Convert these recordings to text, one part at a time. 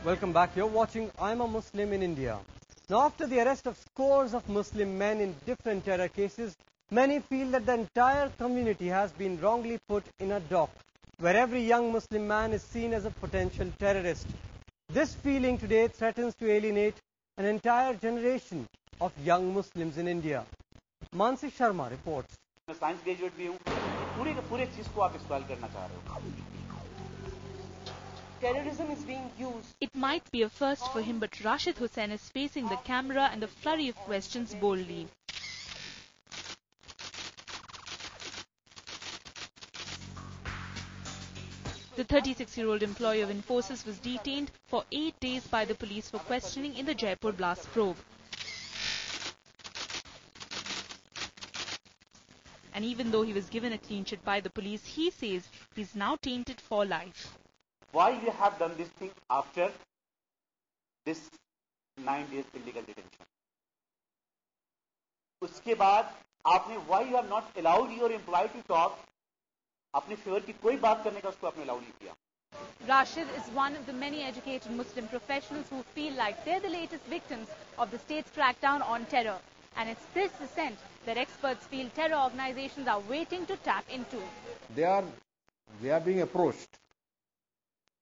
Welcome back. You're watching I'm a Muslim in India. Now, after the arrest of scores of Muslim men in different terror cases, many feel that the entire community has been wrongly put in a dock, where every young Muslim man is seen as a potential terrorist. This feeling today threatens to alienate an entire generation of young Muslims in India. Mansi Sharma reports. मैं science graduate भी हूँ, पूरे के पूरे चीज को आप इस्तेमाल करना चाह रहे हो. Terrorism is being used. It might be a first for him, but Rashid Hussain is facing the camera and the flurry of questions boldly. The 36-year-old employee of Infosys was detained for 8 days by the police for questioning in the Jaipur blast probe. And even though he was given a clean sheet by the police, he says he's now tainted for life. Why you have done this thing after this 9 days illegal detention? उसके बाद आपने why you have not allowed your employee to talk? अपने favour की कोई बात करने का उसको आपने allow नहीं किया. Rashid is one of the many educated Muslim professionals who feel like they're the latest victims of the state's crackdown on terror. And it's this dissent that experts feel terror organizations are waiting to tap into. They are being approached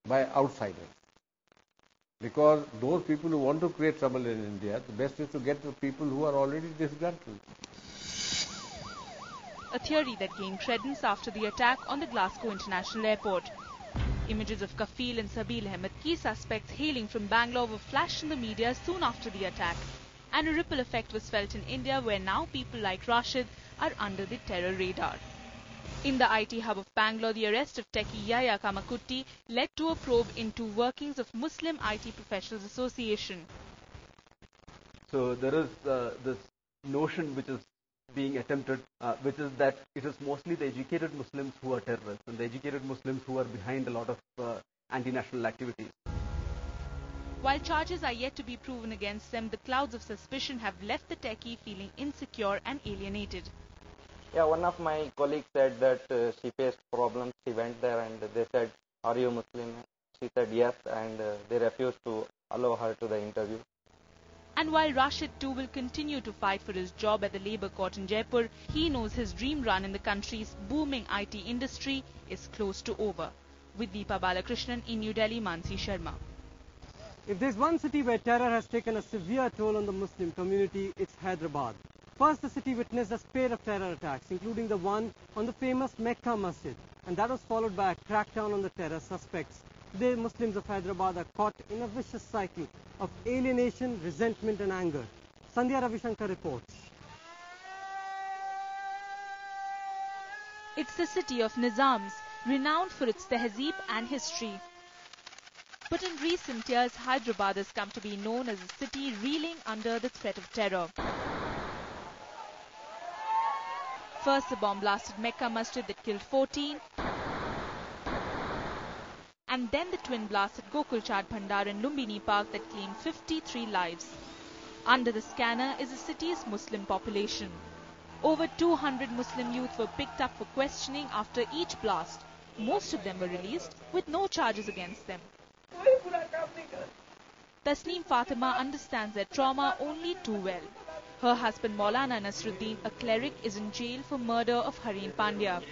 by outsiders, because those people who want to create trouble in India, the best is to get the people who are already disgruntled. A theory that gained credence after the attack on the Glasgow International Airport. Images of Kafil and Sabil Ahmed, key suspects hailing from Bangalore, were flashed in the media soon after the attack. And a ripple effect was felt in India, where now people like Rashid are under the terror radar. In the IT hub of Bangalore, the arrest of techie Yahya Kamakutti led to a probe into workings of Muslim IT Professionals Association. So there is this notion which is being attempted, which is that it is mostly the educated Muslims who are terrorists, and the educated Muslims who are behind a lot of anti-national activities. While charges are yet to be proven against them, the clouds of suspicion have left the techie feeling insecure and alienated. Yeah, one of my colleagues said that she faced problems. She went there and they said, "Are you Muslim?" She said yes, and they refused to allow her to the interview. And while Rashid too will continue to fight for his job at the Labour Court in Jaipur, he knows his dream run in the country's booming IT industry is close to over. With Deepa Balakrishnan in New Delhi, Mansi Sharma. If there's one city where terror has taken a severe toll on the Muslim community, it's Hyderabad. First, the city witnessed a spate of terror attacks, including the one on the famous Mecca Masjid, and that was followed by a crackdown on the terror suspects. Today, Muslims of Hyderabad are caught in a vicious cycle of alienation, resentment and anger. Sandhya Ravishankar reports. It's the city of Nizams, renowned for its tehzeeb and history. But in recent years, Hyderabad has come to be known as a city reeling under the threat of terror. First, the bomb-blasted Mecca Masjid that killed 14, and then the twin-blasted Gokul Chaat Bhandar in Lumbini Park that claimed 53 lives. Under the scanner is the city's Muslim population. Over 200 Muslim youth were picked up for questioning after each blast. Most of them were released with no charges against them. Tasneem Fatima understands their trauma only too well. Her husband Maulana Nasruddin, a cleric, is in jail for murder of Hareen Pandya.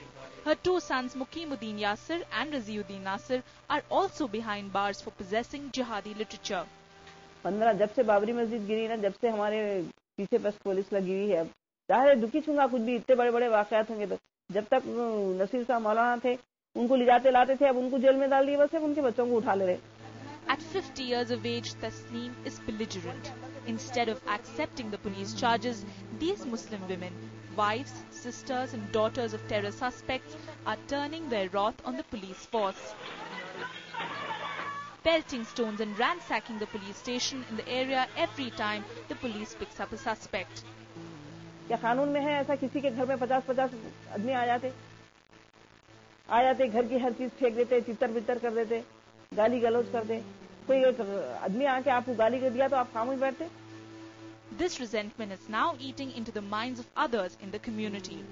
Her two sons Muqimuddin Yasir and Raziuddin Nasir are also behind bars for possessing jihadi literature. 15 जब से बाबरी मस्जिद गिरी ना, जब से हमारे पीछे बस police लगी हुई है. चाहे दुखी छूंगा कुछ भी, इतने बड़े-बड़े वाकयात होंगे तो जब तक नसीर साहब मौलाना थे उनको ले जाते लाते थे, अब उनको जेल में डाल दिए, बस अब उनके बच्चों को उठा ले रहे. At 50 years of age, Tasneem is belligerent. Instead of accepting the police charges, these Muslim women, wives, sisters and daughters of terror suspects, are turning their wrath on the police force. Pelting stones and ransacking the police station in the area every time the police picks up a suspect. क्या कानून में है ऐसा किसी के घर में 50-50 आदमी आ जाते घर की हर चीज फेंक देते, चित्तर-बित्तर कर देते, गाली गलौज कर दे. कोई एक आदमी आके आपको गाली कर दिया तो आप खामोश बैठते. This resentment is now eating into the minds of others in the community.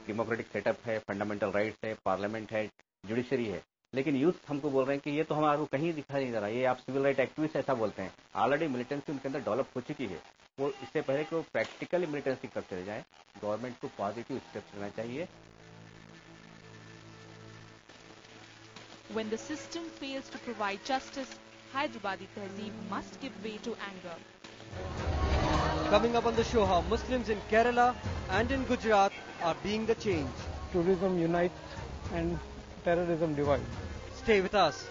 Democratic setup है, फंडामेंटल राइट्स है, पार्लियामेंट है, जुडिशरी है, लेकिन यूथ हमको बोल रहे हैं कि ये तो हमारे को कहीं दिखाई नहीं दे रहा, ये आप सिविल राइट एक्टिविस्ट ऐसा बोलते हैं। ऑलरेडी मिलिटेंसी उनके अंदर डेवलप हो चुकी है। वो इससे पहले कि वो प्रैक्टिकली मिलिटेंसी करते रह जाए, गवर्नमेंट को पॉजिटिव स्टेप्स लेना चाहिए। When the system fails to provide justice, Hyderabadi Tehzeeb must give way to anger. Coming up on the show, how Muslims in Kerala and in Gujarat are being the change. Tourism unites and terrorism divides. Stay with us.